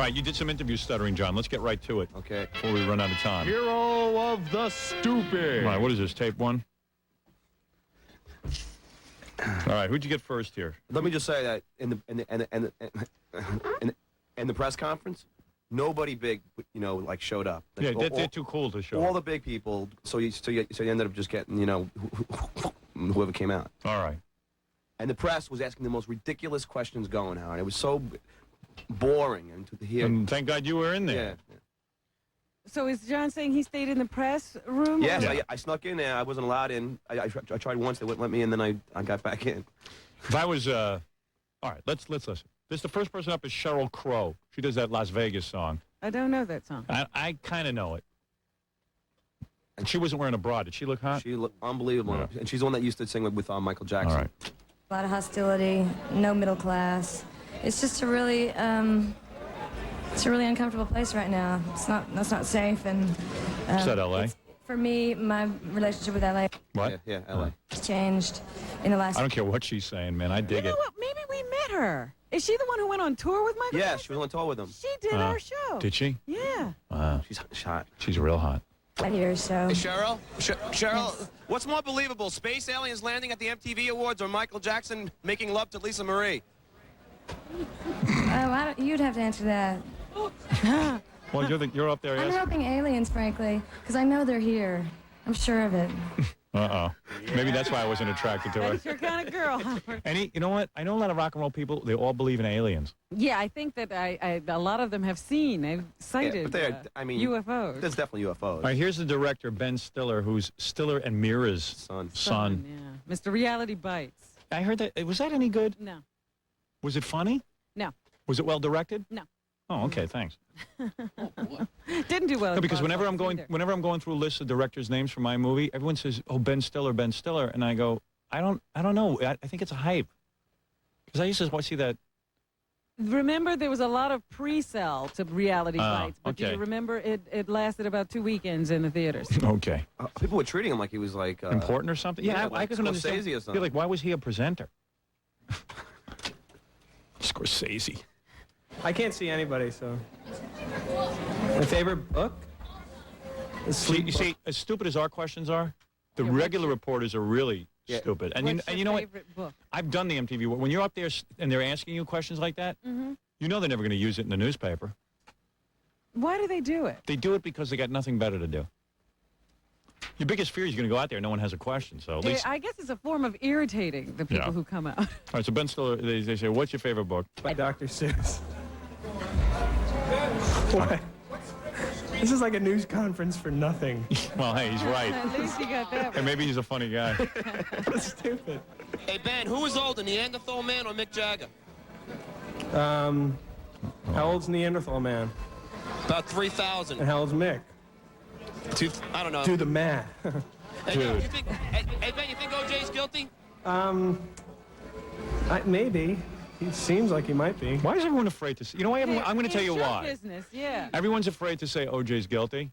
All right, you did some interviews, Stuttering John. Let's get right to it. Okay. Before we run out of time. Hero of the stupid. All right, what is this, tape one? All right, who'd you get first here? Let me just say that in the press conference, nobody big, like showed up. Yeah, they're too cool to show. All the big people. So you ended up just getting, whoever came out. All right. And the press was asking the most ridiculous questions going, Howard. It was so boring and to hear. And thank God you were in there. Yeah. So is John saying he stayed in the press room? Yes, Yeah. I snuck in there. I wasn't allowed in. I tried once. They wouldn't let me in. Then I got back in. If I was, all right, let's listen. The first person up is Sheryl Crow. She does that Las Vegas song. I don't know that song. I kind of know it. And she wasn't wearing a bra. Did she look hot? She looked unbelievable. Yeah. And she's the one that used to sing with Michael Jackson. All right. A lot of hostility, no middle class. It's just a really, it's a really uncomfortable place right now. That's not safe, and Is that L.A.? For me, my relationship with LA What? Yeah, L.A. has changed in the last. I don't care what she's saying, man. I dig You know it. what? Maybe we met her. Is she the one who went on tour with Michael Yeah, Jackson? she was on tour with him. She did our show. Did she? Yeah. Wow. She's hot. She's real hot. Years, so. Hey, Cheryl? Cheryl, what's more believable, space aliens landing at the MTV Awards or Michael Jackson making love to Lisa Marie? Oh, you'd have to answer that. Well, you're up there. I'm Yes? hoping aliens, frankly, because I know they're here. I'm sure of it. Uh-oh. Maybe that's why I wasn't attracted to her. That's your kind of girl, Howard. You know what? I know a lot of rock and roll people. They all believe in aliens. Yeah, I think that a lot of them have seen and cited UFOs. There's definitely UFOs. All right, here's the director, Ben Stiller, who's Stiller and Mira's son. Yeah. Mr. Reality Bites. I heard that. Was that any good? No. Was it funny? No. Was it well directed? No. Oh, okay, thanks. Didn't do well. No, because whenever I'm going through a list of directors' names for my movie, everyone says, "Oh, Ben Stiller," and I go, I don't know. I think it's a hype. Because I used to see that. Remember, there was a lot of pre-sell to Reality Bites, but do okay. you remember it lasted about 2 weekends in the theaters? Okay. People were treating him like he was like Important or something? Yeah, like I couldn't understand. Scorsese or something. Feel like, why was he a presenter? Scorsese. I can't see anybody, so. My favorite book? You see, as stupid as our questions are, the regular reporters are really stupid. And What's you know what? favorite book? I've done the MTV. When you're up there and they're asking you questions like that, you know they're never going to use it in the newspaper. Why do they do it? They do it because they got nothing better to do. Your biggest fear is you're going to go out there and no one has a question. So at least, I guess it's a form of irritating the people who come out. all right, so Ben Stiller, they say, what's your favorite book? By Dr. Seuss. What? This is like a news conference for nothing. Well, hey, he's right. At least you got that. And maybe he's a funny guy. That's stupid. Hey, Ben, who was older, Neanderthal Man or Mick Jagger? How old's Neanderthal Man? About 3,000. And how old's Mick? I don't know. Do the math. Hey, Ben, you think OJ's guilty? Maybe. He seems like he might be. Why is everyone afraid to say? You know why? I'm going to tell you It's show why. business, yeah. Everyone's afraid to say OJ's guilty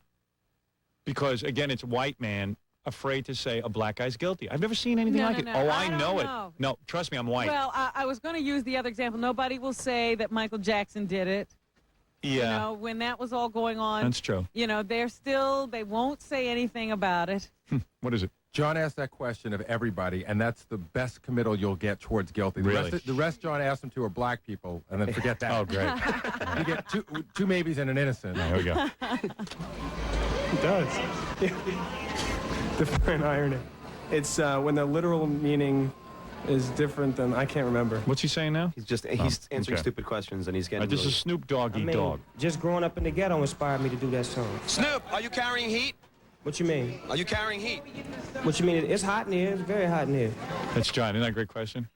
because, again, it's white man afraid to say a black guy's guilty. I've never seen anything like it. No, Oh, I I know don't it. know. No, trust me, I'm white. Well, I was going to use the other example. Nobody will say that Michael Jackson did it. yeah, You know, when that was all going on. that's true. You know, they won't say anything about it. What is it? John asked that question of everybody, and that's the best committal you'll get towards guilty. Really? The rest John asked them to are black people, and then forget that. Oh, great. You get two maybes and an innocent. There we go. It does. Define irony. It's when the literal meaning is different than, I can't remember. What's he saying now? He's answering okay. stupid questions and he's getting. This really... is Snoop Doggy Dog. Just growing up in the ghetto inspired me to do that song. Snoop, are you carrying heat? What you mean? Are you carrying heat? What you mean? It's hot in here. It's very hot in here. That's John. Isn't that a great question?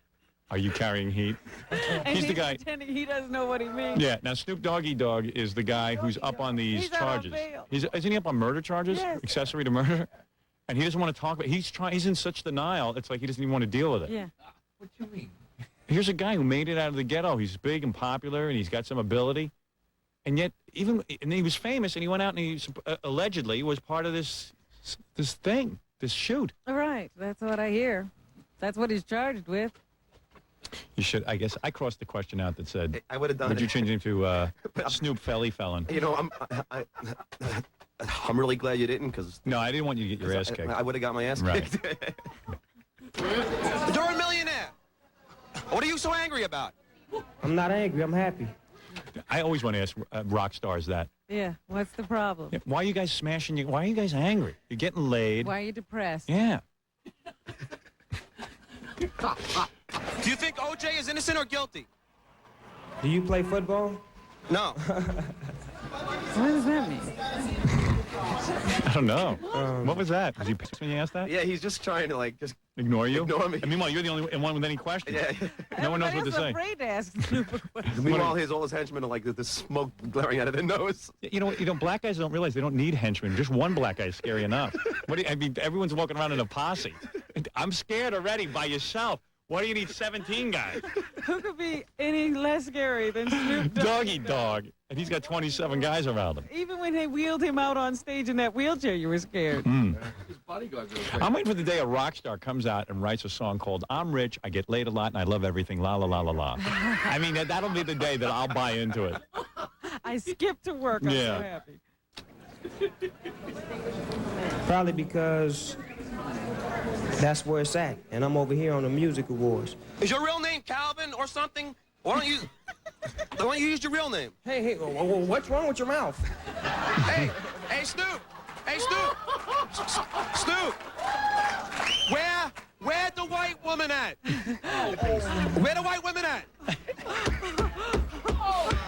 Are you carrying heat? And He's the guy. pretending he doesn't know what he means. Yeah. Now Snoop Doggy Dog is the guy who's up on these He's out on charges. bail. Isn't he up on murder charges? Yes. Accessory to murder. And he doesn't want to talk about. He's in such denial. It's like he doesn't even want to deal with it. Yeah. Here's a guy who made it out of the ghetto. He's big and popular, and he's got some ability. And yet, and he was famous, and he went out and he allegedly was part of this thing, this shoot. All right. That's what I hear. That's what he's charged with. You should. I guess I crossed the question out that said. I would have done Would it. you change him to Snoop Felly Felon? You know, I'm really glad you didn't, because No, I didn't want you to get your ass kicked. I would have got my ass Right. kicked. You're a millionaire. What are you so angry about? I'm not angry. I'm happy. I always want to ask rock stars that. Yeah, what's the problem? Yeah, why are you guys smashing? Why are you guys angry? You're getting laid. Why are you depressed? Yeah. Do you think OJ is innocent or guilty? Do you play football? No. What does that mean? I don't know. What was that? Was he pissed when you asked that? Yeah, he's just trying to, like, just Ignore you? Ignore me. And meanwhile, you're the only one with any questions. Yeah. No one knows what to Everybody's say. afraid to ask stupid questions. Meanwhile, all his henchmen are like the smoke glaring out of their nose. You know, black guys don't realize they don't need henchmen. Just one black guy is scary enough. I mean, everyone's walking around in a posse. I'm scared already by yourself. Why do you need 17 guys? Who could be any less scary than Snoop Dogg? Doggy Dog. And he's got 27 guys around him. Even when they wheeled him out on stage in that wheelchair, you were scared. I'm waiting for the day a rock star comes out and writes a song called I'm Rich, I Get Laid a Lot, and I Love Everything, la la la la la. I mean, that'll be the day that I'll buy into it. I skipped to work. I'm Yeah. so happy. Probably because that's where it's at, and I'm over here on the Music Awards. Is your real name Calvin or something? Why don't you use your real name? Hey, what's wrong with your mouth? Hey, Snoop. Hey, Snoop. Snoop. Where the white woman at? Where the white women at?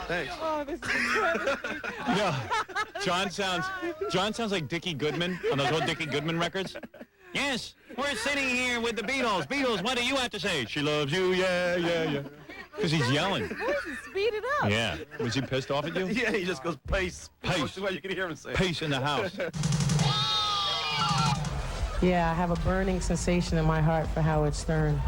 Thanks. Oh, this is incredible. No, John sounds like Dickie Goodman on those old Dickie Goodman records. Yes, we're sitting here with the Beatles. Beatles, what do you have to say? She loves you, yeah, yeah, yeah. Because he's yelling. Speed it up. Yeah. Was he pissed off at you? Yeah, he just goes, pace. Pace. That's why you can hear him say it. Peace in the house. Yeah, I have a burning sensation in my heart for Howard Stern.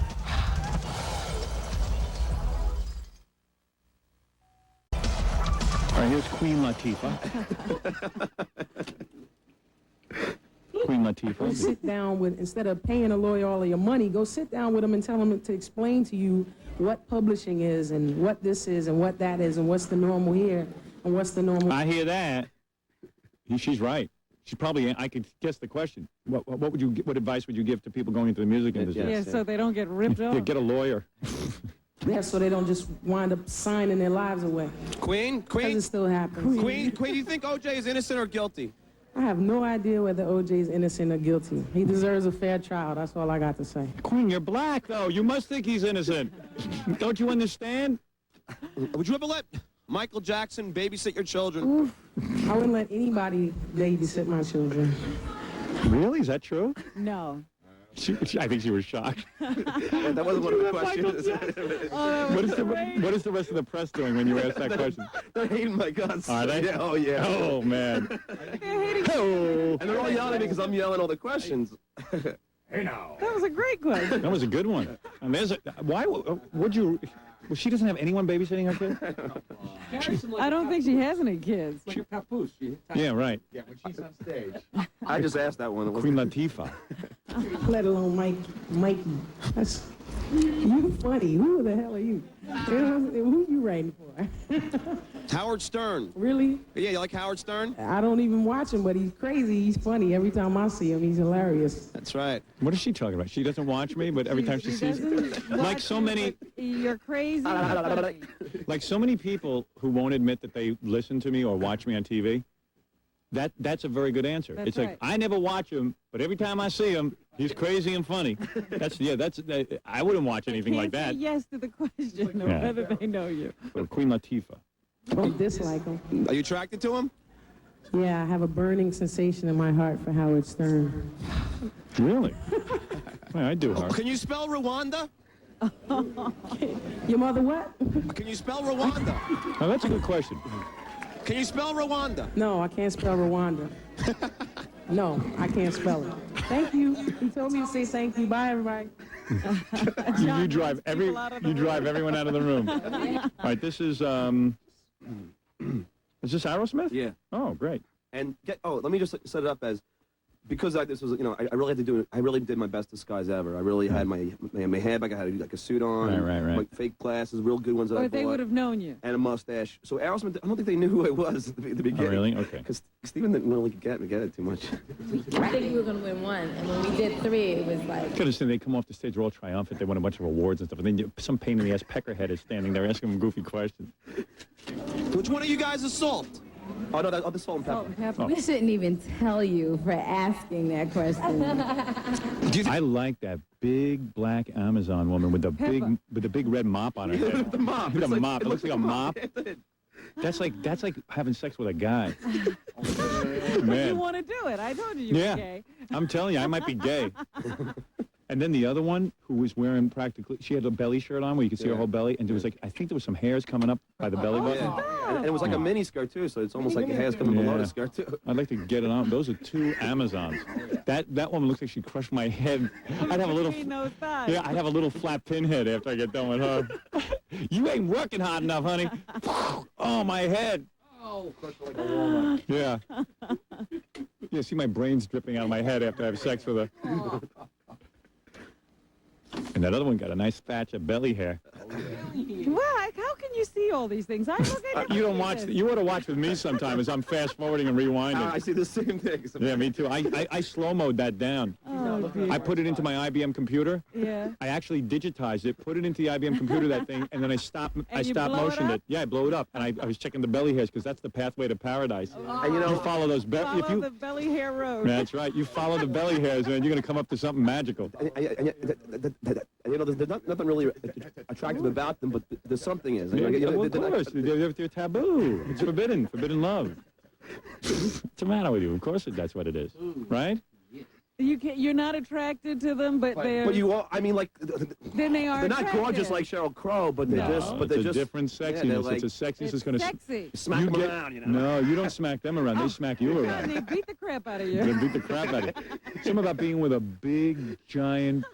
All right, here's Queen Latifah. Queen Go Latifah. sit down with, instead of paying a lawyer all of your money, go sit down with them and tell them to explain to you what publishing is and what this is and what that is and what's the normal here and what's the normal. I hear that. She's right. She's probably. I could guess the question. What advice would you give to people going into the music industry? Yeah, so they don't get ripped Yeah, off. get a lawyer. Yeah, so they don't just wind up signing their lives away. Queen, Because it still happens. Queen, do you think OJ is innocent or guilty? I have no idea whether OJ is innocent or guilty. He deserves a fair trial. That's all I got to say. Queen, you're black though. You must think he's innocent. Don't you understand? Would you ever let Michael Jackson babysit your children? Oof. I wouldn't let anybody babysit my children. Really? Is that true? No. I think she was shocked. That wasn't one of the questions. What is the rest of the press doing when you ask that question? They're hating my guts. Are they? Yeah, oh, yeah. Oh man. And they're all yelling at me because I'm yelling all the questions. That was a great question. That was a good one. And there's why would you? Well, she doesn't have anyone babysitting her kid. I don't think she has any kids. Like a papoose. Yeah, right. Yeah, when she's on stage. I just asked that one. Queen Latifah. Let alone Mikey. That's you funny. Who the hell are you? Who you writing for? Howard Stern. Really? Yeah, you like Howard Stern? I don't even watch him, but he's crazy. He's funny. Every time I see him, he's hilarious. That's right. What is she talking about? She doesn't watch me, but every time she sees doesn't like watch so you, many, but you're crazy. Funny. like so many people who won't admit that they listen to me or watch me on TV. That's a very good answer. That's it's right. like I never watch him, but every time I see him, he's crazy and funny. I wouldn't watch anything like Can't that. say yes to the question of Yeah. whether they know you. But Queen Latifah. Don't dislike him. Are you attracted to him? Yeah, I have a burning sensation in my heart for Howard Stern. Really? Yeah, I do her. Can you spell Rwanda? Your mother what? Can you spell Rwanda? Oh, that's a good question. Can you spell Rwanda? No, I can't spell Rwanda. No, I can't spell it. Thank you. He told me to say thank you. Bye, everybody. You drive everyone out of the room. All right, this is this Aerosmith? Yeah. Oh, great. And let me just set it up as because this was, I really had to do it. I really did my best disguise ever. I really had my hair back. I had like a suit on, right. like fake glasses, real good ones that I bought. Or they would have known you. And a mustache. So Aerosmith, I don't think they knew who I was at the beginning. Oh, really? Okay. Because Steven didn't really get it too much. I think we were going to win one, and when we did 3, it was like... Could have seen they come off the stage, they're all triumphant, they won a bunch of awards and stuff, and then some pain in the ass peckerhead is standing there asking them goofy questions. Which one of you guys is Salt? Oh, no, that's Salt and Pepper. Salt and pepper. We shouldn't even tell you for asking that question. I like that big black Amazon woman with the big red mop on her head. The mop. The mop. It looks like a mop. That's like having sex with a guy. Man. You want to do it. I told you were gay. I'm telling you, I might be gay. And then the other one, who was wearing she had a belly shirt on where you could see her whole belly, and there was I think there was some hairs coming up by the belly button. And it was like a mini skirt, too, so it's almost like the hair's coming below the skirt, too. I'd like to get it on. Those are 2 Amazons. That woman looks like she crushed my head. I'd have a little... Yeah, I'd have a little flat pinhead after I get done with her. You ain't working hard enough, honey. Oh, my head. Oh, crushed like a walnut. Yeah. Yeah, see my brains dripping out of my head after I have sex with her. And that other one got a nice thatch of belly hair. Well, how can you see all these things? I look at You don't watch. You ought to watch with me sometime as I'm fast forwarding and rewinding. I see the same thing. Yeah, me too. I slow-mode that down. Oh, I put it into my IBM computer. Yeah. I actually digitized it, put it into the IBM computer, that thing, and then I stop motioned it. Yeah, I blow it up, and I was checking the belly hairs because that's the pathway to paradise. And you follow those belly. Follow the belly hair road. That's right. You follow the belly hairs, and you're going to come up to something magical. There's nothing really attractive about them, but there's something is. Well, of course, they're taboo. It's forbidden love. What's the matter with you? Of course, that's what it is, right? You're not attracted to them, but they're. But you all, I mean, like. Then they are. They're not gorgeous like Sheryl Crow, but they're just. But it's a different sexiness. Like, it's a sexiness that's going to sexy. Smack them around. No, you don't smack them around. They smack you around. They beat the crap out of you. They beat the crap out of you. Something about being with a big, giant,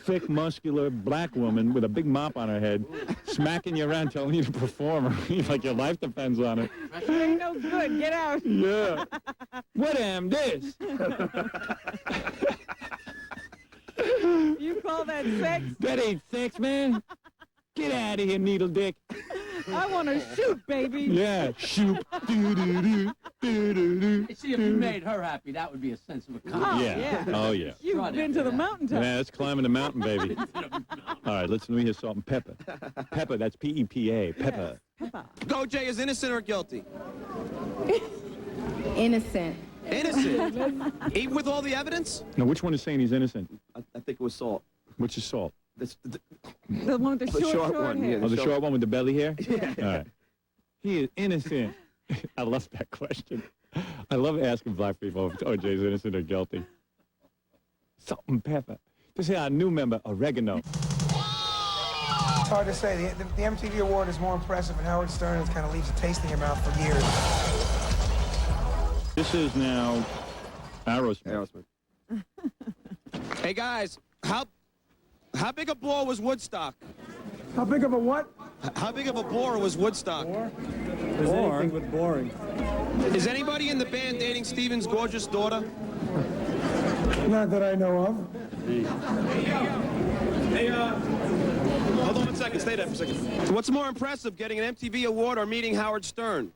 thick, muscular black woman with a big mop on her head, smacking you around, telling you to perform, like your life depends on it. You ain't no good. Get out. Yeah. What am this? You call that sex? That ain't sex, man. Get out of here, needle dick. I want to shoot, baby. Yeah, shoot. See, if you made her happy, that would be a sense of accomplishment. Yeah. Oh, yeah. You've been to the mountaintop. Yeah, that's climbing the mountain, baby. All right, let me hear Salt and Pepper. Pepper, that's P-E-P-A, Pepper. Yes, Pepper. OJ is innocent or guilty? Innocent. Innocent. Even with all the evidence? Now, which one is saying he's innocent? I think it was Salt. Which is Salt? The one with the short one. hair. Oh, the short one with the belly hair? Yeah. All right. He is innocent. I love that question. I love asking black people if OJ's innocent or guilty. Salt and pepper. This is our new member, Oregano. It's hard to say. The MTV Award is more impressive, and Howard Stern has kind of leaves a taste in your mouth for years. This is now Aerosmith. Hey, guys, how big a bore was Woodstock? How big of a what? How big of a bore was Woodstock? There's anything but boring. Is anybody in the band dating Steven's gorgeous daughter? Not that I know of. Hey, hold on 1 second. Stay there for a second. What's more impressive, getting an MTV award or meeting Howard Stern?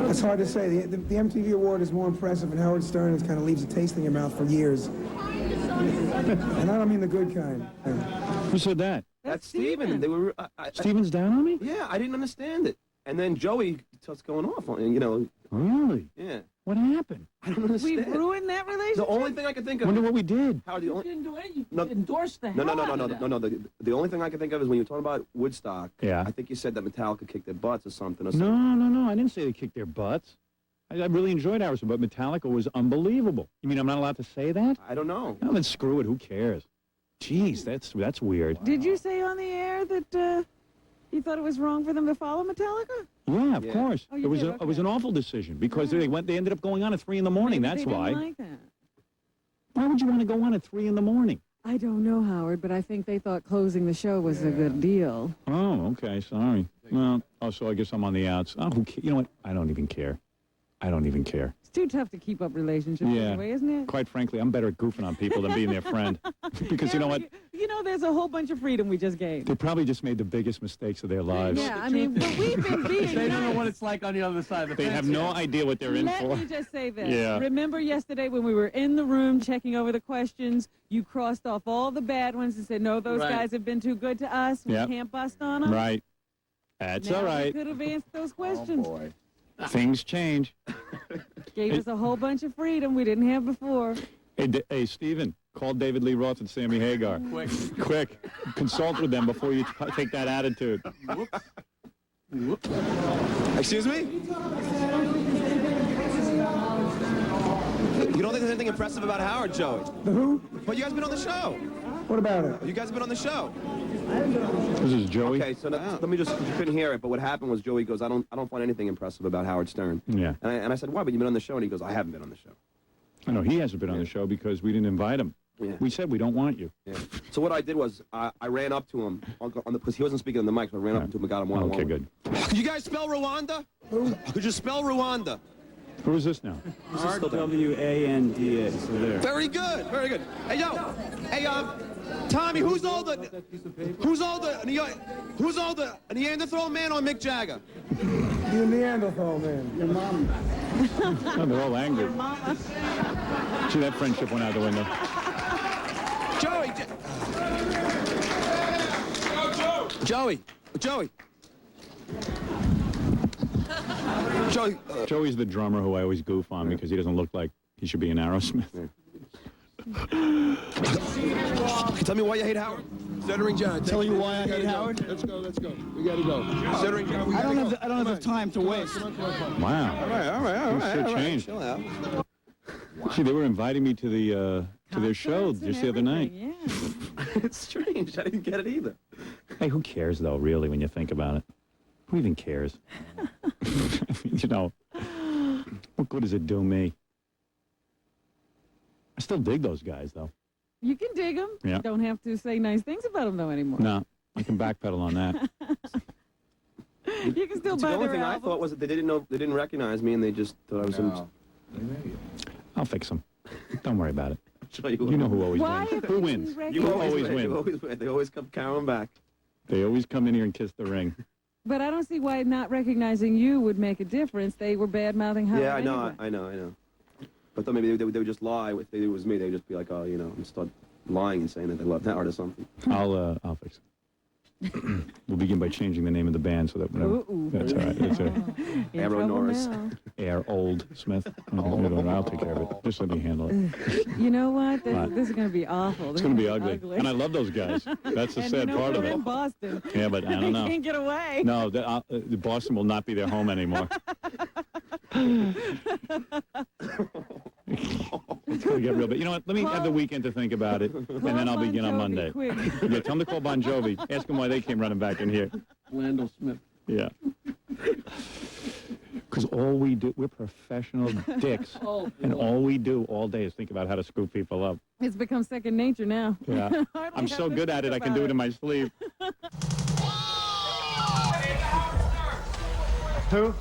It's hard to say. The MTV Award is more impressive, and Howard Stern kind of leaves a taste in your mouth for years. And I don't mean the good kind. Who said that? That's Steven. They were. Steven's down on me? Yeah, I didn't understand it. And then Joey starts going off on, Really? Yeah. What happened? I don't understand. We ruined that relationship? The only thing I can think of. Wonder what we did. Howard, You didn't do anything. You endorsed the hell out of that. No. The only thing I can think of is when you were talking about Woodstock. Yeah. I think you said that Metallica kicked their butts or something. No. I didn't say they kicked their butts. I really enjoyed Aerosmith, but Metallica was unbelievable. You mean I'm not allowed to say that? I don't know. No, then screw it. Who cares? Jeez, that's weird. Did you say on the air that you thought it was wrong for them to follow Metallica? Yeah, of course. Oh, It you was did? it was an awful decision because they ended up going on at 3 in the morning. Maybe That's they why. didn't like that. Why would you want to go on at 3 in the morning? I don't know, Howard, but I think they thought closing the show was a good deal. Oh, okay. Sorry. Well, so I guess I'm on the outs. Oh, you know what? I don't even care. I don't even care. It's too tough to keep up relationships anyway, isn't it? Quite frankly, I'm better at goofing on people than being their friend. Because you know what? You know, there's a whole bunch of freedom we just gained. They probably just made the biggest mistakes of their lives. Yeah, I mean, but we've been being They don't know nice. what it's like on the other side of the They fence. have no idea what they're in Let for. me just say this. Yeah. Remember yesterday when we were in the room checking over the questions, you crossed off all the bad ones and said, no, those guys have been too good to us. We can't bust on them. Right. That's now all right. We could have answered those questions. Oh, boy. Things change. Gave us a whole bunch of freedom we didn't have before. Hey, Stephen, call David Lee Roth and Sammy Hagar. Quick. Consult with them before you take that attitude. Excuse me? You don't think there's anything impressive about Howard, Joey? The who? But you guys been on the show. What about it? You guys been on the show. This is Joey. Okay, so let me just, you couldn't hear it, but what happened was Joey goes, I don't find anything impressive about Howard Stern. Yeah. And I said, why? But you've been on the show, and he goes, I haven't been on the show. I know he hasn't been on the show because we didn't invite him. Yeah. We said we don't want you. Yeah. So what I did was I ran up to him because he wasn't speaking on the mic, so I ran up to him and got him one-on-one. Okay, good. Could you guys spell Rwanda? Could you spell Rwanda? Who is this now? R-W-A-N-D-A. So there. Very good, very good. Hey, Tommy, who's older, a Neanderthal man or Mick Jagger? You're a Neanderthal, man. Your mom. Oh, they're all angry. See, that friendship went out the window. Joey. Joey's the drummer who I always goof on because he doesn't look like he should be in Aerosmith. Tell me why you hate Howard. Stuttering John. Tell you why I hate Howard? Let's go. We gotta go. Stuttering John. I don't have the time to waste. Wow. All right. Sure changed. Chill out. See, they were inviting me to their show just the other night. Yeah. It's strange. I didn't get it either. Hey, who cares though? Really, when you think about it, who even cares? You know, what good does it do me? I still dig those guys though. You can dig them. Yeah. You don't have to say nice things about them, though, anymore. No, I can backpedal on that. You can still The buy only their thing I albums. thought was that they didn't recognize me, and they just thought I was some. I'll fix them. Don't worry about it. Show You know who always Why wins. if Who they wins? didn't You always win. You always win. They always come carrying back. They always come in here and kiss the ring. But I don't see why not recognizing you would make a difference. They were bad-mouthing Howard Yeah, anyway. I know. But then maybe they would just lie. If it was me, they would just be like, oh, and start lying and saying that they love Howard or something. I'll fix it. We'll begin by changing the name of the band so that whenever... Ooh. That's all right. That's all right. In Arrow trouble Norris. now. Air Old Smith. I'll take care of it. Just let me handle it. You know what? What? This is going to be awful. It's going to be ugly. And I love those guys. That's the And sad you know, part of we're it. in Boston. Yeah, but I They don't know. can't get away. No, the Boston will not be their home anymore. It's going to get real bad. You know what? Let me have the weekend to think about it, and then I'll begin on Monday. Quick. Yeah, tell them to call Bon Jovi. Ask them why they came running back in here. Landell Smith. Yeah. Because all we do, we're professional dicks, and all we do all day is think about how to screw people up. It's become second nature now. Yeah. Hardly I'm have so to good at it, think I can do it about in my sleep. Who?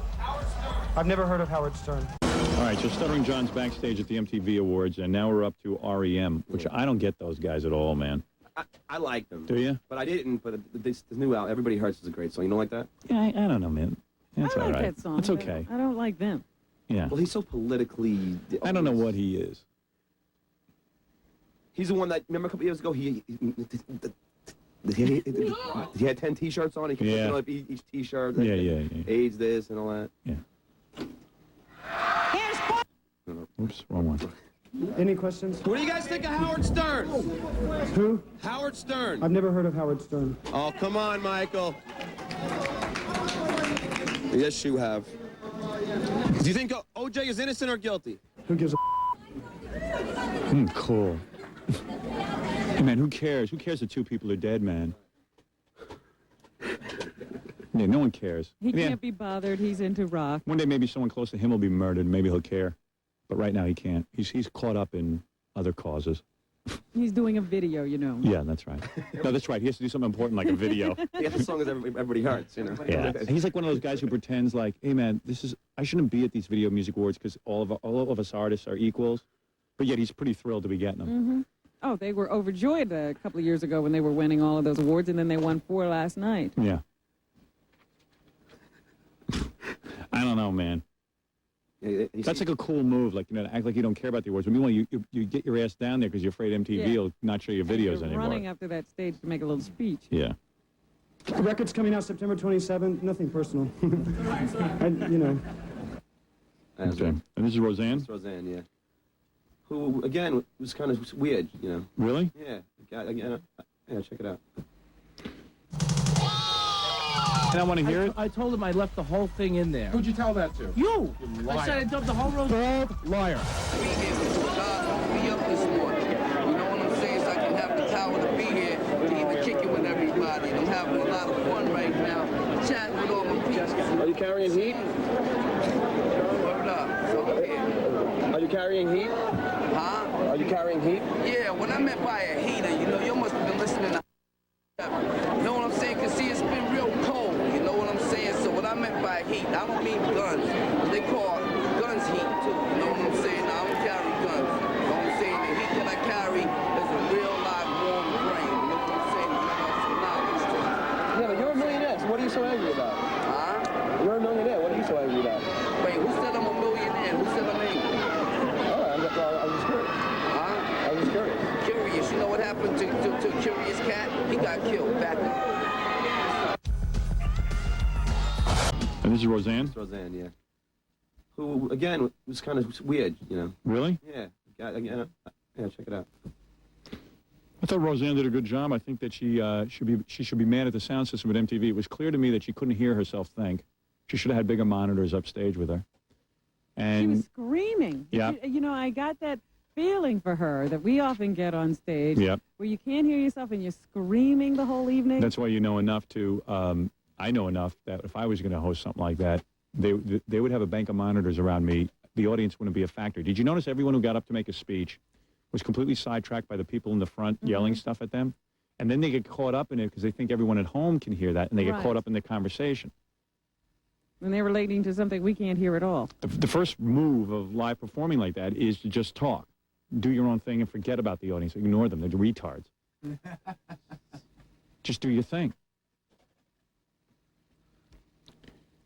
I've never heard of Howard Stern. All right, so Stuttering John's backstage at the MTV Awards, and now we're up to REM, which I don't get those guys at all, man. I like them. Do you? But I didn't. But this new album, Everybody Hurts, is a great song. You don't like that? Yeah, I don't know, man. That's I all like right. that song. It's but okay. I don't like them. Yeah. Well, he's so politically. I don't know what he is. He's the one that, remember a couple years ago, he had 10 T-shirts on. He kept Yeah. looking up each T-shirt. Yeah. AIDS this and all that. Yeah. Oops, wrong one. Any questions? What do you guys think of Howard Stern? Who? Howard Stern. I've never heard of Howard Stern. Oh, come on, Michael. Yes, you have. Do you think OJ is innocent or guilty? Who gives a Cool. Hey, man, who cares? Who cares that two people are dead, man? Yeah, no one cares. He Yeah. can't be bothered. He's into rock. One day maybe someone close to him will be murdered. Maybe he'll care. But right now he can't. He's caught up in other causes. He's doing a video, you know. Yeah, that's right. No, that's right. He has to do something important like a video. Yeah, the song is everybody hurts, you know. Yeah. And he's like one of those guys who pretends like, hey, man, I shouldn't be at these Video Music Awards because all of us artists are equals. But yet he's pretty thrilled to be getting them. Mm-hmm. Oh, they were overjoyed a couple of years ago when they were winning all of those awards, and then they won 4 last night. Yeah. I don't know, man. That's like a cool move, like, you know, to act like you don't care about the awards. But meanwhile, you get your ass down there because you're afraid MTV will not show your videos you're anymore. Running up to that stage to make a little speech. Yeah. The record's coming out September 27th. Nothing personal. You know. Okay. And this is Roseanne? It's Roseanne, yeah. Who, again, was kind of weird, you know. Really? Yeah. Yeah, check it out. And I want to hear it. I told him I left the whole thing in there. Who'd you tell that to? You! Liar. I said I dumped the whole road. Bald liar. Be up this morning. You know what I'm saying? So I can have the power to be here to even kick it with everybody. And I'm having a lot of fun right now, chatting with all my peeps. Are you carrying heat? Word up. So, yeah. Are you carrying heat? Huh? Are you carrying heat? Yeah, when I meant by a heater, you know, you must have been listening to. You know what I'm saying? Because see, it's been real cold. You know what I'm saying? So what I meant by heat, I don't mean guns. They call guns heat too. You know what I'm saying? I don't carry guns. You know what I'm saying? The heat that I carry is a real live warm brain. You know what I'm saying? Yeah, but you're a millionaire, so what are you so angry about? Huh? You're a millionaire, what are you so angry about? Wait, who said I'm a millionaire? Who said I'm angry? Oh, I was just curious. Huh? I was just curious. Curious. You know what happened to Curious Cat? He got killed back then. And this is Roseanne? It's Roseanne, yeah. Who, again, was kind of weird, you know. Really? Yeah. Yeah, check it out. I thought Roseanne did a good job. I think that she should be mad at the sound system at MTV. It was clear to me that she couldn't hear herself think. She should have had bigger monitors upstage with her. And she was screaming. Yeah. You know, I got that feeling for her that we often get on stage where you can't hear yourself and you're screaming the whole evening. That's why you know enough to, I know enough that if I was going to host something like that, they would have a bank of monitors around me. The audience wouldn't be a factor. Did you notice everyone who got up to make a speech was completely sidetracked by the people in the front yelling stuff at them? And then they get caught up in it because they think everyone at home can hear that, and they get caught up in the conversation. And they're relating to something we can't hear at all. The first move of live performing like that is to just talk. Do your own thing and forget about the audience. Ignore them. They're retards. Just do your thing.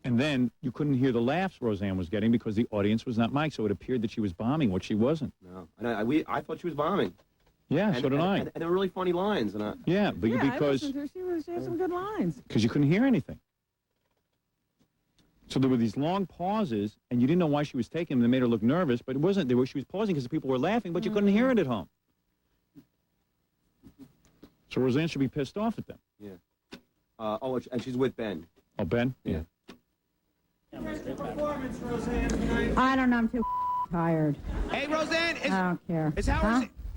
And then you couldn't hear the laughs Roseanne was getting because the audience was not mic'd, so it appeared that she was bombing, what she wasn't. No, and I thought she was bombing. Yeah, so did I. And they were really funny lines. And yeah, but because I listened to her. She had some good lines. Because you couldn't hear anything. So there were these long pauses, and you didn't know why she was taking them. They made her look nervous, but it wasn't. She was pausing because the people were laughing, but you couldn't hear it at home. So Roseanne should be pissed off at them. Yeah. And she's with Ben. Oh, Ben? Yeah. I don't know. I'm too tired. Hey, Roseanne. I don't care.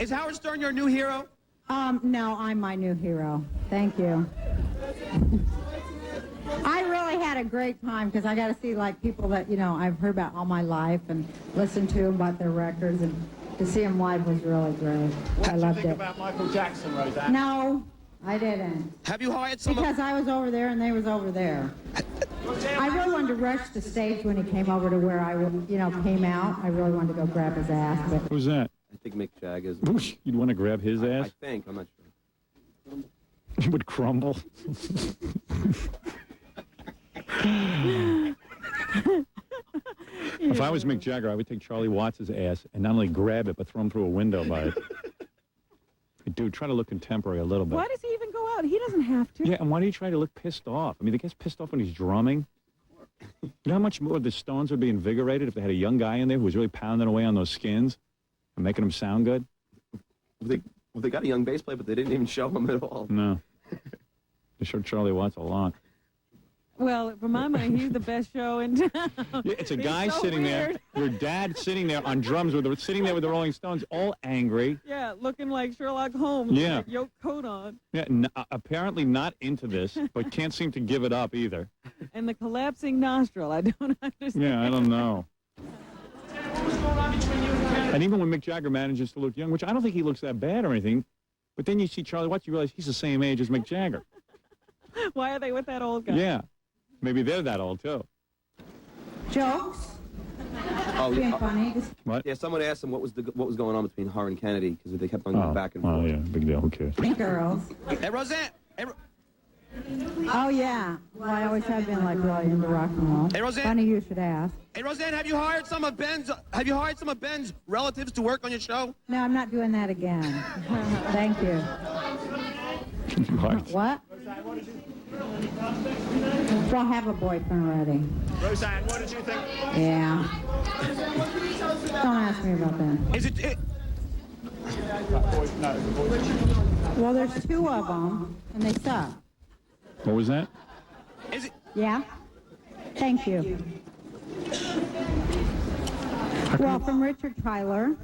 Is Howard Stern your new hero? No, I'm my new hero. Thank you. I really had a great time because I got to see like people that, you know, I've heard about all my life and listened to them about their records, and to see them live was really great. I loved it. What did you think about Michael Jackson, Roseanne? No, I didn't. Have you hired someone? Because I was over there and they was over there. I really wanted to rush the stage when he came over to where I, you know, came out. I really wanted to go grab his ass. But who's that? I think Mick Jagger's. You'd want to grab his ass? I think. I'm not sure. You would crumble. If I was Mick Jagger, I would take Charlie Watts' ass and not only grab it, but throw him through a window by it. Dude, try to look contemporary a little bit. Why does he even go out? He doesn't have to. Yeah, and why do you try to look pissed off? I mean, the guy's pissed off when he's drumming. You know how much more the Stones would be invigorated if they had a young guy in there who was really pounding away on those skins and making them sound good? Well, they got a young bass player, but they didn't even show him at all. No. They showed Charlie Watts a lot. Well, for my money, he's the best show in town. Yeah, it's a guy sitting there, your dad sitting there on drums, sitting there with the Rolling Stones, all angry. Yeah, looking like Sherlock Holmes. Yeah. With a yoke coat on. Yeah, apparently not into this, but can't seem to give it up either. And the collapsing nostril, I don't understand. Yeah, I don't know. What's going on between you and Ken? And even when Mick Jagger manages to look young, which I don't think he looks that bad or anything, but then you see Charlie Watts, you realize he's the same age as Mick Jagger. Why are they with that old guy? Yeah. Maybe they're that old, too. Jokes? Oh, Being funny. What? Yeah, someone asked him what was going on between her and Kennedy because they kept on going back and forth. Oh, yeah, big deal. Who cares? Girls. Hey, Roseanne! Oh, yeah. Well, I always have been, like, really into rock and roll. Hey, Roseanne. Funny you should ask. Hey, Roseanne, have you hired some of Ben's relatives to work on your show? No, I'm not doing that again. Thank you. What? Well, I have a boyfriend already. Roseanne, what did you think? Yeah. Don't ask me about that. Is it? Well, there's two of them, and they suck. What was that? Is it? Yeah? Thank you. Well, from Richard Tyler.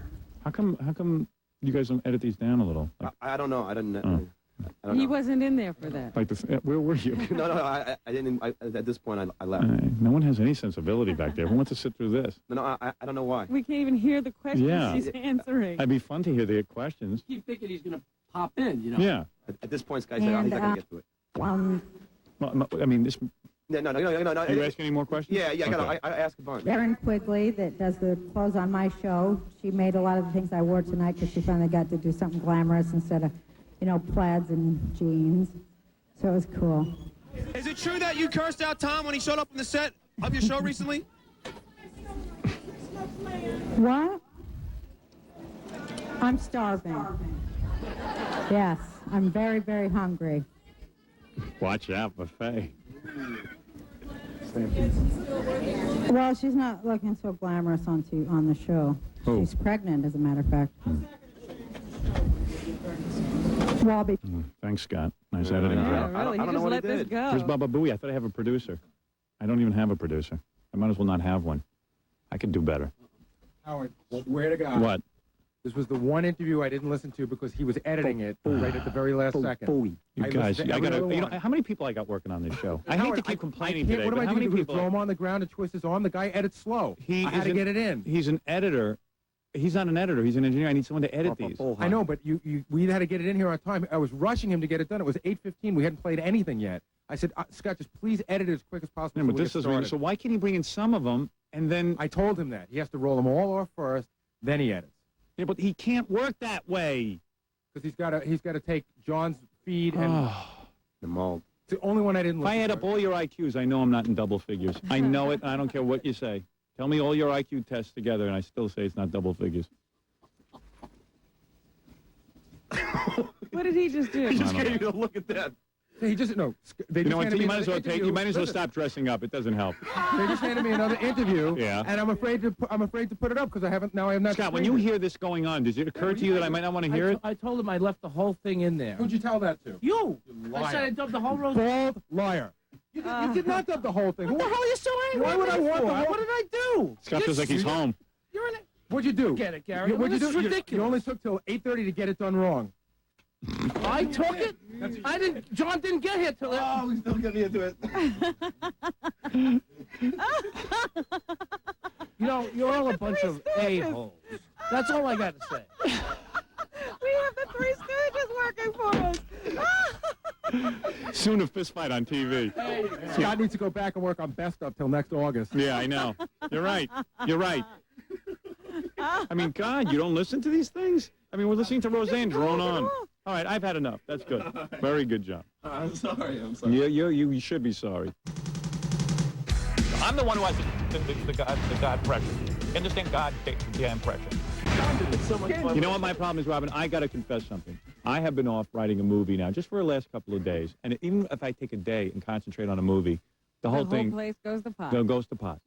How come you guys don't edit these down a little? Like, I don't know. I don't He know. wasn't in there for that. like where were you? No, I didn't. At this point, I left. No one has any sensibility back there. Who wants to sit through this? No, I don't know why. We can't even hear the questions Yeah. he's answering. It'd be fun to hear the questions. Keep thinking he's going to pop in, you know. Yeah. At this point, Sky said, he's not going to get to it. Well, I mean, this. No. Are you asking any more questions? Yeah, Okay. I asked a bunch. Erin Quigley, that does the clothes on my show, she made a lot of the things I wore tonight because she finally got to do something glamorous instead of, plaids and jeans. So it was cool. Is it true that you cursed out Tom when he showed up on the set of your show recently? What? I'm starving. Yes, I'm very, very hungry. Watch out, buffet. Well, she's not looking so glamorous on the show. Who? She's pregnant, as a matter of fact. Well, I'll be... Thanks, Scott. Nice editing. Yeah, job. really. He just let this go. Where's Baba Booey? I thought I have a producer. I don't even have a producer. I might as well not have one. I could do better. Howard, swear to God. What? This was the one interview I didn't listen to because he was editing it right at the very last second. You I guys, listened to I every gotta. other one. How many people I got working on this show? I hate Howard, to keep complaining I can't- today, What am but I how going many to do? people? Throw him on the ground and twist his arm? The guy edits slow. I had to get it in. He's an editor. He's not an editor. He's an engineer. I need someone to edit these. I know, but we had to get it in here on time. I was rushing him to get it done. It was 8:15. We hadn't played anything yet. I said, Scott, just please edit it as quick as possible. Yeah, so but we this get is started." so. Why can't he bring in some of them and then? I told him that he has to roll them all off first, then he edits. Yeah, but he can't work that way. Because he's got to take John's feed and the mold. It's the only one I didn't. If I add up all your IQs, I know I'm not in double figures. I know it. And I don't care what you say. Tell me all your IQ tests together, and I still say it's not double figures. What did he just do? He just gave you a look at that. He just no. They You know just what? handed me You might as another well take. interview. You might as well Listen, stop dressing up. It doesn't help. They just handed me another interview. Yeah. And I'm afraid to put it up because I have not. Scott, when you hear this going on, does it occur to you that I might not want to hear it? I told him I left the whole thing in there. Who'd you tell that to? You! liar. I said I dubbed the whole road. Bald liar. You did not dub the whole thing. What the hell are you so angry Why would I want for? the whole? What did I do? Scott feels like he's home. You're in it. What'd you do? Get it, Gary. What'd you This do? is You ridiculous. only took till 8:30 to get it done wrong. I took it. I didn't. John didn't get here till. Oh, we still get me into it. You know, you're all a bunch of a-holes. That's all I got to say. We have the Three Stooges working for us. Soon a fist fight on TV. Scott needs to go back and work on best of till next August. Yeah, I know. You're right. You're right. I mean, God, you don't listen to these things? I mean, we're listening to Roseanne drone on. All right, I've had enough. That's good. Very good job. I'm sorry. Yeah, you should be sorry. I'm the one who has the God pressure. You understand God damn pressure? You know what my problem is, Robin? I got to confess something. I have been off writing a movie now just for the last couple of days. And even if I take a day and concentrate on a movie, the whole thing place goes to pot. goes to pot.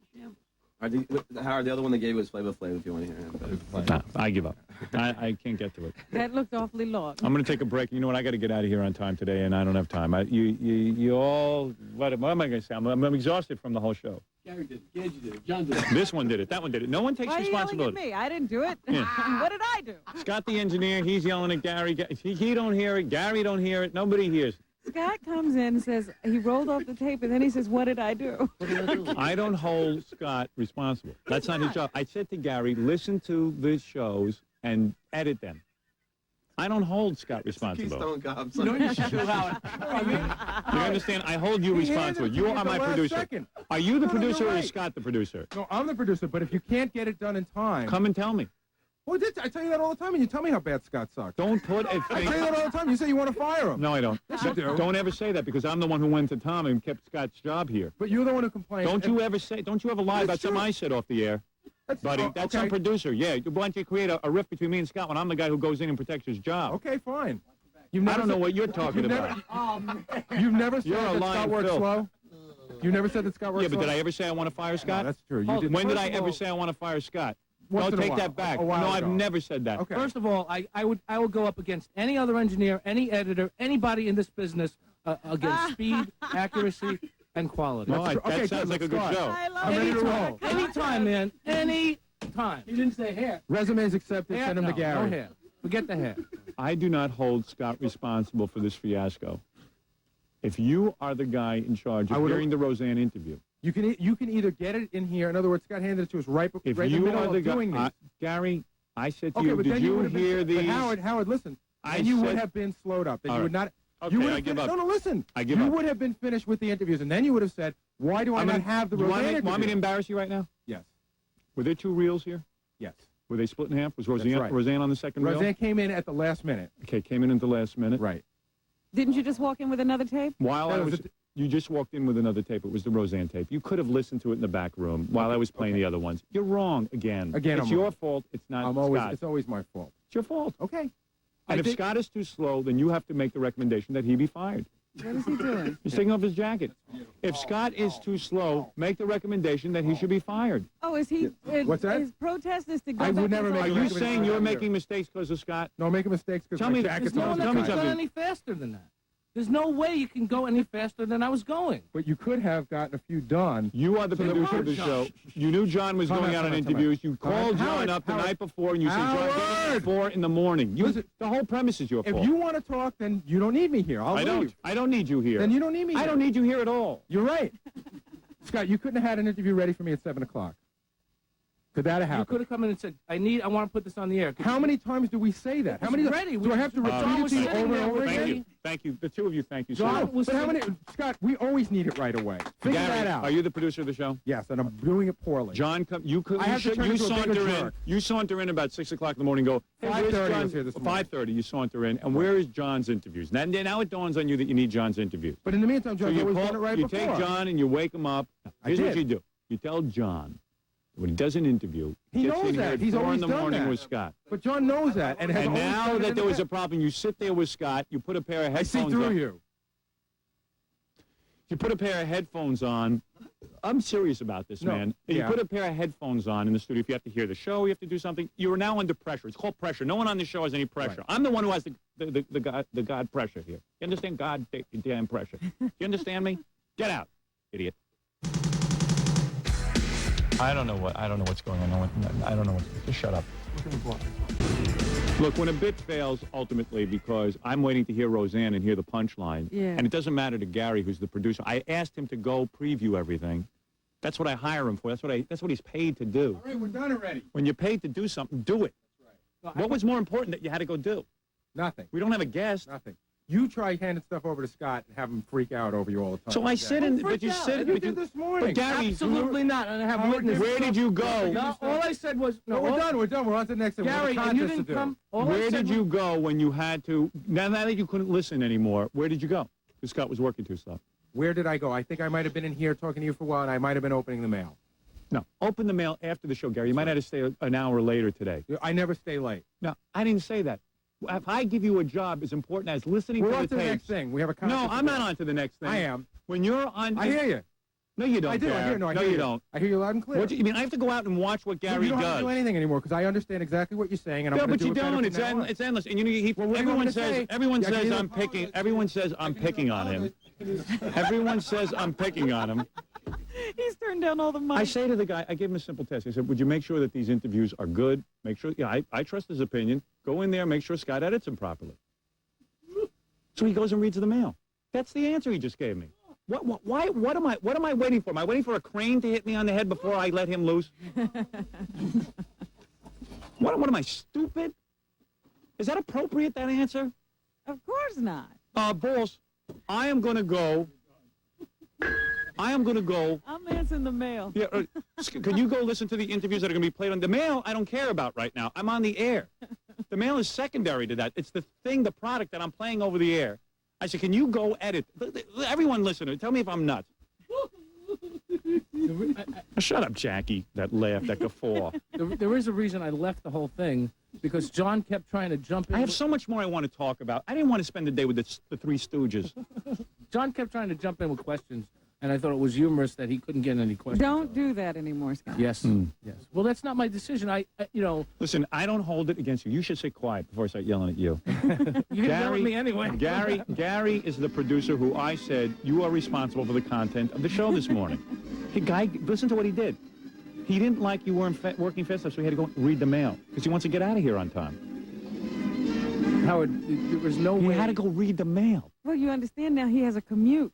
Howard, the other one they gave was Flavor Flav if you want to hear him. Nah, I give up. I can't get to it. That looked awfully long. I'm going to take a break. You know what? I got to get out of here on time today, and I don't have time. You all, what am I going to say? I'm exhausted from the whole show. Gary did it. Gage did it. John did it. This one did it. That one did it. No one takes Why are you responsibility. yelling at me? I didn't do it. Yeah. What did I do? Scott, the engineer, he's yelling at Gary. He don't hear it. Gary don't hear it. Nobody hears it. Scott comes in and says he rolled off the tape, and then he says, "What did I do?" I don't hold Scott responsible. That's not his job. I said to Gary, listen to the shows and edit them. I don't hold Scott responsible. Keystone Cops. You know you should do, Howard. You understand? I hold you responsible. You are my producer. Second. Are you the No, producer you're or right. is Scott the producer? No, I'm the producer, but if you can't get it done in time... Come and tell me. Well, I tell you that all the time, and you tell me how bad Scott sucks. Don't put a I thing... tell you that all the time. You say you want to fire him. No, I don't. Yes, you do. Don't ever say that because I'm the one who went to Tom and kept Scott's job here. But you're the one who complained. Don't you ever lie about something I said off the air. Buddy, that's some producer. Yeah, why don't you create a rift between me and Scott when I'm the guy who goes in and protects his job? Okay, fine. I don't know what you're talking about. You've never said You're a that lying Scott works Phil. slow? You never said that Scott works Yeah, but slow? did I ever say I want to fire Scott? No, that's true. You did. When did I First of ever all- say I want to fire Scott? Once No, in a take while. that back. A while No, I've ago. never said that. Okay. First of all, I would go up against any other engineer, any editor, anybody in this business against speed, accuracy, and quality. No, Okay, that good, sounds like a let's good start. show. I love I'm ready to roll. Anytime, man. Anytime. He didn't say hair. Resumes accepted. Hair? Send them No, to Gary. no hair. Forget the hair. I do not hold Scott responsible for this fiasco. If you are the guy in charge of hearing the Roseanne interview, You can either get it in here. In other words, Scott handed it to us right if in the you middle are the of doing guy, these. Gary, I said to Okay, you, but did then you would have been, hear but these? Howard, listen. I Then you would said- have been slowed up. Then All you would right. not. Okay, you would I have give finished, up. No, listen. I give you up. would have been finished with the interviews, and then you would have said, "Why do I not have the you Roseanne want me to interview?" embarrass you right now? Yes. Were there two reels here? Yes. Were they split in half? Was That's Roseanne, right. Roseanne on the second reel? Roseanne came in at the last minute. Okay, came in at the last minute. Right. Didn't you just walk in with another tape? While That I was was, you just walked in with another tape. It was the Roseanne tape. You could have listened to it in the back room while I was playing the other ones. You're wrong again. Again, it's I'm your wrong. fault. It's not It's Scott. always my fault. It's your fault. Okay. And if Scott is too slow, then you have to make the recommendation that he be fired. What is he doing? He's taking off his jacket. If Scott is too slow, make the recommendation that he should be fired. Oh, is he? What's that? His protest is to go I back would never and make Are a you recommendation. saying you're making mistakes because of Scott? No, I'm making mistakes because Tell my me- jacket's There's no on one the tell that me could time. have gone something. any faster than that. There's no way you can go any faster than I was going. But you could have gotten a few done. You are the So that producer of the we could- show. You knew John was Come going on, out on come on, come interviews. on. You called John Howard, up the Howard. night before and you said, John, get in Howard! at 4 in the morning. Listen, The whole premise is your If fault. you want to talk, then you don't need me here. I'll I leave. don't need you here. Then you don't need me I here. don't need you here at all. You're right. Scott, you couldn't have had an interview ready for me at 7 o'clock. Could that have You happened? could have come in and said, I want to put this on the air. How many times do we say that? How many? ready. Do I have to John repeat it was to you sitting over there and over with Thank again? you. Thank you. The two of you, thank you so John much. was But how sitting- many? Scott, we always need it right away. Figure Gary, that out. are you the producer of the show? Yes, and I'm doing it poorly. John, you I have to turn you into a bigger saunter in. jerk. You saunter in about 6 o'clock in the morning. And go. Hey, 5:30 where's I John? was here this morning. 5:30. You saunter in, and where is John's interviews? Now it dawns on you that you need John's interviews. But in the meantime, So John's you always done it right you before. take John and you wake him up. I Here's what did. you do. You tell John when he does an interview. He gets knows in here that. at He's 4 always in the done morning that. with Scott. But John knows that, and has And always now done it that in there the was a past. problem, you sit there with Scott. You put a pair of I see headphones through on. you. You put a pair of headphones on. I'm serious about this, No, man. You yeah. put a pair of headphones on in the studio if you have to hear the show, you have to do something. You are now under pressure. It's called pressure. No one on the show has any pressure. Right. I'm the one who has the God pressure here. You understand? God damn pressure. You understand me? Get out, idiot. I don't know what's going on. I don't know what. Just shut up. Look, when a bit fails, ultimately, because I'm waiting to hear Roseanne and hear the punchline, Yeah. and it doesn't matter to Gary, who's the producer. I asked him to go preview everything. That's what I hire him for. That's what he's paid to do. All right, we're done already. When you're paid to do something, do it. What was more important that you had to go do? Nothing. We don't have a guest. Nothing. You try handing stuff over to Scott and have him freak out over you all the time. So I sit in, but Freak you out. sit. You but did this morning. But Gary, Absolutely not. And I have witnesses. where did you go? No, all I said was, No, we're done. We're done. We're on to the next thing. We have a Gary, and you contest to didn't do. come. All I Where said did was- you go when you had to? Now that you couldn't listen anymore, where did you go? Because Scott was working too slow. Where did I go? I think I might have been in here talking to you for a while, and I might have been opening the mail. No, open the mail after the show, Gary. You might have to stay an hour later today. I never stay late. No, I didn't say that. If I give you a job as important as listening We're to on the to the next tapes. thing. We have a contest. No, to I'm do. not on to the next thing. I am. When you're on... I hear you. No, you don't, I do. I Gary. hear. No, I hear you don't. I hear you loud and clear. What do you mean? I have to go out and watch what Gary you don't does. have to do anything anymore because I understand exactly what you're saying, and I'm No, going but to do you it better don't. from It's, now on. it's endless. And you know, Well, what do you everyone want me to says say? everyone Yeah, I can says either I'm picking. Everyone says I'm picking on him. Everyone says I'm picking on him. He's turned down all the money. I say to the guy, I gave him a simple test. I said, would you make sure that these interviews are good? Make sure, I trust his opinion. Go in there, make sure Scott edits them properly. So he goes and reads the mail. That's the answer he just gave me. What am I waiting for? Am I waiting for a crane to hit me on the head before I let him loose? What am I, stupid? Is that appropriate, that answer? Of course not. Boss, I am going to go. I'm answering the mail. Yeah, can you go listen to the interviews that are going to be played on the mail? I don't care about right now. I'm on the air. The mail is secondary to that. It's the thing, the product that I'm playing over the air. I said, can you go edit? Everyone listening, tell me if I'm nuts. Shut up, Jackie, that laugh, that guffaw. There is a reason I left the whole thing, because John kept trying to jump in. I have so much more I want to talk about. I didn't want to spend the day with the Three Stooges. John kept trying to jump in with questions, and I thought it was humorous that he couldn't get any questions. Don't do that anymore, Scott. Yes, yes. Well, that's not my decision. You know. Listen, I don't hold it against you. You should stay quiet before I start yelling at you. You yell at me anyway. Gary is the producer who I said, you are responsible for the content of the show this morning. Hey, guy, listen to what he did. He didn't like you weren't working fast enough, so he had to go read the mail, because he wants to get out of here on time. Howard, there was no way. He had to go read the mail. Well, you understand now he has a commute.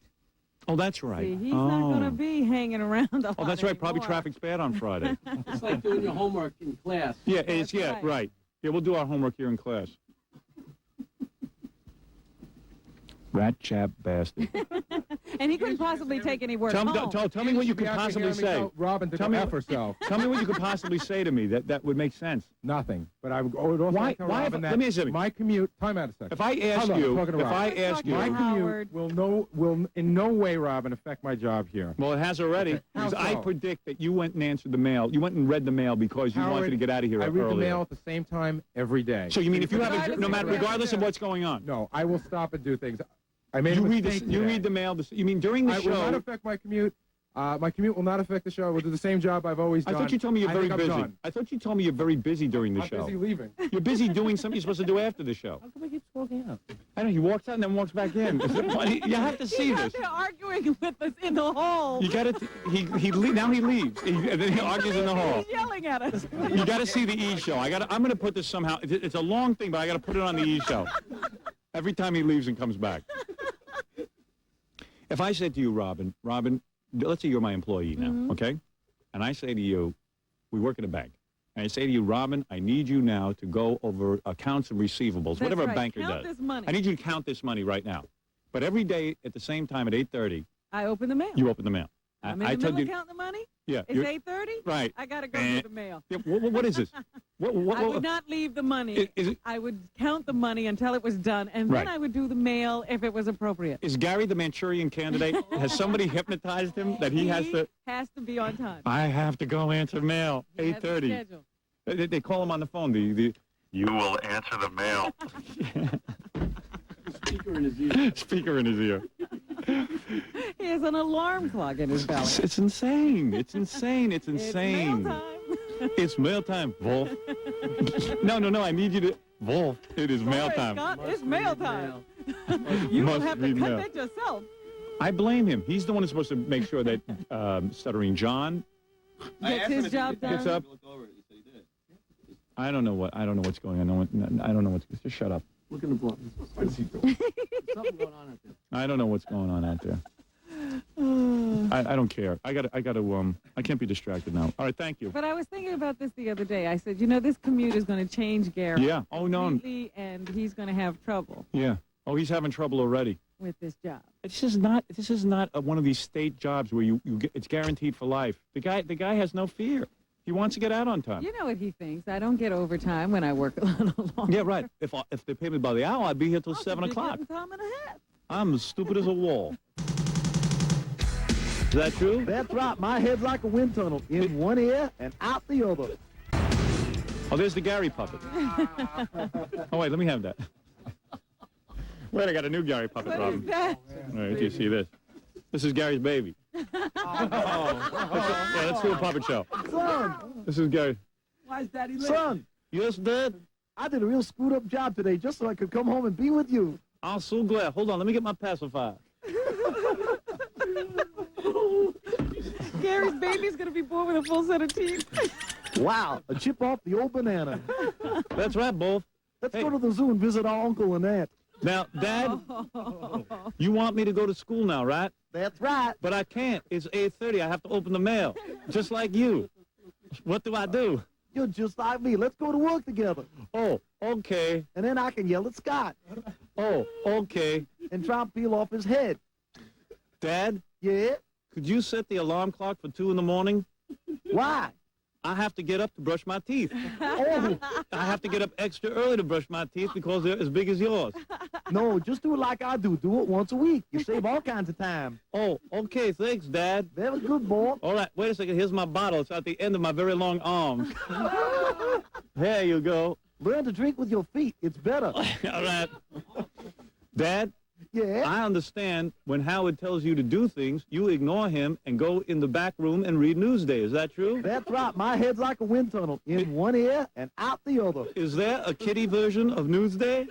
Oh, that's right. See, he's not going to be hanging around a lot. Oh, that's right. Anymore. Probably traffic's bad on Friday. It's like doing your homework in class. Yeah, That's right. Yeah, we'll do our homework here in class. Rat chap bastard. And he couldn't possibly take any work home. Tell me what you could possibly say. Robin, to tell go me F herself. Tell me what you could possibly say to me that would make sense. Nothing. But I would also Why? tell Why? Robin that Let me ask you. my commute. Time out a second. If I ask Hold on, you, I'm talking to Robin. My Howard. commute will in no way, Robin, affect my job here. Well, it has already. Okay. Because How I so? predict that you went and answered the mail. You went and read the mail because you wanted to get out of here I earlier. read the mail at the same time every day. So you mean if you have a, no matter, regardless of what's going on? No, I will stop and do things. I made You a read mistake you today. read the mail. You mean during the It show? will not affect my commute. My commute will not affect the show. We'll do the same job I've always I done. thought you told me you're very think I'm busy. done. I thought you told me you're very busy during the I'm show. busy leaving. You're busy doing something you're supposed to do after the show. How come he keeps walking out? I know, he walks out and then walks back in. Is it funny? You have to see this. They're arguing with us in the hall. You got to, now he leaves. And then he argues in the hall. He's yelling at us. You got to see the E! Show. I'm going to put this somehow. It's a long thing, but I got to put it on the E! Show. Every time he leaves and comes back. If I said to you, Robin, let's say you're my employee now, okay? And I say to you, we work at a bank. And I say to you, Robin, I need you now to go over accounts and receivables, whatever a banker count does. This money. I need you to count this money right now. But every day at the same time at 8:30, I open the mail. you open the mail. I'm in the middle of counting the money? Yeah. It's 8:30? Right. I got to go do the mail. Yeah, what is this? I would not leave the money. I would count the money until it was done, and then Right. I would do the mail if it was appropriate. Is Gary the Manchurian candidate? Has somebody hypnotized him that he has to? Has to be on time. I have to go answer mail. He has a 8:30. schedule. They call him on the phone. You will answer the mail. Speaker in his ear. Speaker in his ear. He has an alarm clock in his belly. It's insane. It's insane. It's insane. It's mail time. It's mail time, Wolf. No. I need you to. Wolf, it is mail Sorry, time. Scott, it's mail time. You will Must have to read cut mail. that yourself. I blame him. He's the one who's supposed to make sure that Stuttering John Gets his job done. gets up. I don't know what's going on. I don't know what's. Just shut up. Look in the book. What is he doing? Something going on out there. I don't know what's going on out there. I don't care. I can't be distracted now. All right, thank you. But I was thinking about this the other day. I said, this commute is going to change Gary. Yeah. Oh, no. completely, and he's going to have trouble Yeah. Oh, he's having trouble already. with this job. This is not one of these state jobs where you get, it's guaranteed for life. The guy has no fear. He wants to get out on time. You know what he thinks. I don't get overtime when I work a little longer. Yeah, right. If they pay me by the hour, I'd be here till 7 You're o'clock. getting time and a half. I'm as stupid as a wall. Is that true? That's right. My head's like a wind tunnel. In one ear and out the other. Oh, there's the Gary puppet. Oh, wait, let me have that. Wait, I got a new Gary puppet, What Robin. is that? All right, you see this? This is Gary's baby. Yeah, let's do a puppet show. Son, This is Gary. why is Daddy late? Son, Yes, Dad? I did a real screwed up job today just so I could come home and be with you. I'm so glad. Hold on, let me get my pacifier. Gary's baby's going to be born with a full set of teeth. Wow, a chip off the old banana. That's right, both. Let's go to the zoo and visit our uncle and aunt. Now, Dad, you want me to go to school now, right? That's right. But I can't. It's 8:30. I have to open the mail, just like you. What do I do? You're just like me. Let's go to work together. Oh, okay. And then I can yell at Scott. Oh, okay. And try and peel off his head. Dad? Yeah? Could you set the alarm clock for 2 in the morning? Why? I have to get up to brush my teeth. Oh. I have to get up extra early to brush my teeth because they're as big as yours. No, just do it like I do. Do it once a week. You save all kinds of time. Oh, okay. Thanks, Dad. Very good, boy. All right. Wait a second. Here's my bottle. It's at the end of my very long arms. There you go. Learn to drink with your feet. It's better. All right. Dad? Yeah? I understand when Howard tells you to do things, you ignore him and go in the back room and read Newsday. Is that true? That's right. My head's like a wind tunnel. In one ear and out the other. Is there a kiddie version of Newsday?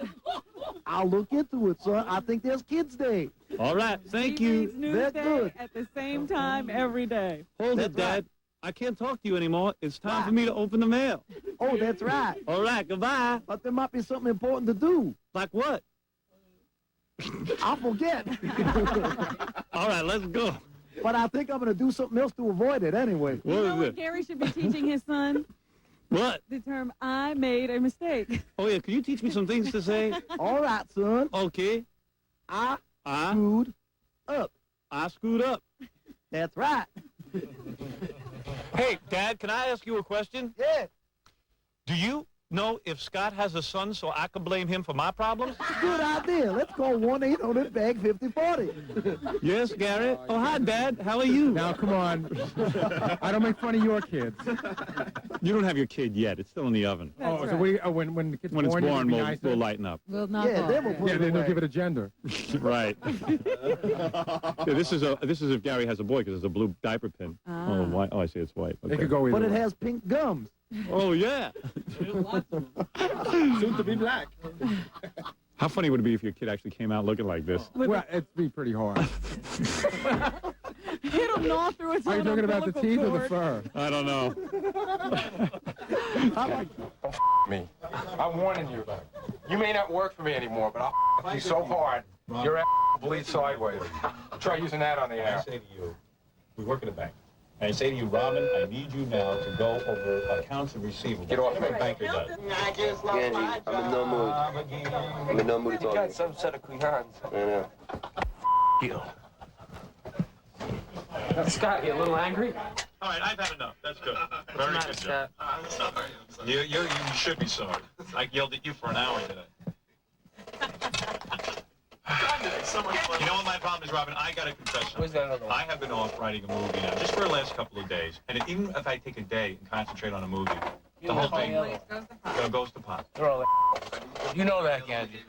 I'll look into it, son. I think there's Kids Day. All right. Thank you. That's good. At the same time every day. Hold it, Dad. I can't talk to you anymore. It's time for me to open the mail. Oh, that's right. All right. Goodbye. But there might be something important to do. Like what? I'll forget. All right, let's go. But I think I'm going to do something else to avoid it anyway. What is it? Gary should be teaching his son What? the term "I made a mistake." Oh, yeah. Can you teach me some things to say? All right, son. Okay. I screwed up. I screwed up. That's right. Hey, Dad, can I ask you a question? Yeah. Do you know if Scott has a son so I can blame him for my problems? Good idea. Let's call 1-800-BAG-5040. Yes, Gary. Oh, hi, Dad. How are you? Now, come on. I don't make fun of your kids. You don't have your kid yet. It's still in the oven. So when the kid's When it's born, you'll be we'll nicer? lighten up. We'll not Yeah, then we'll put Yeah, it then they'll away. give it a gender. Right. Yeah, this is if Gary has a boy because it's a blue diaper pin. Oh, white. Oh, I see. It's white. They Okay. could go either But it way. has pink gums. Oh, yeah. Soon to be black. How funny would it be if your kid actually came out looking like this? Well, it'd be pretty hard. Hit him gnaw through his Are you own talking about the umbilical teeth or the cord. fur? I don't know. Me. I'm warning you. You may not work for me anymore, but I'll you so hard, your ass will bleed sideways. Try using that on the air. I say to you, we work at a bank. And I say to you, Robin, I need you now to go over accounts and receivables. Get off me. The banker does. Andy, I'm in no mood. I'm in no mood to You talk. got some set of queens. I know. You. Scott, you a little angry? All right, I've had enough. That's good. Very What's good the job. matter, Scott? I'm sorry. You should be sorry. I yelled at you for an hour today. You know what my problem is, Robin? I got to confess Where's something. that other one? I have been off writing a movie now, just for the last couple of days. And even if I take a day and concentrate on a movie, the whole thing goes to pot. They're all You know that, Andy.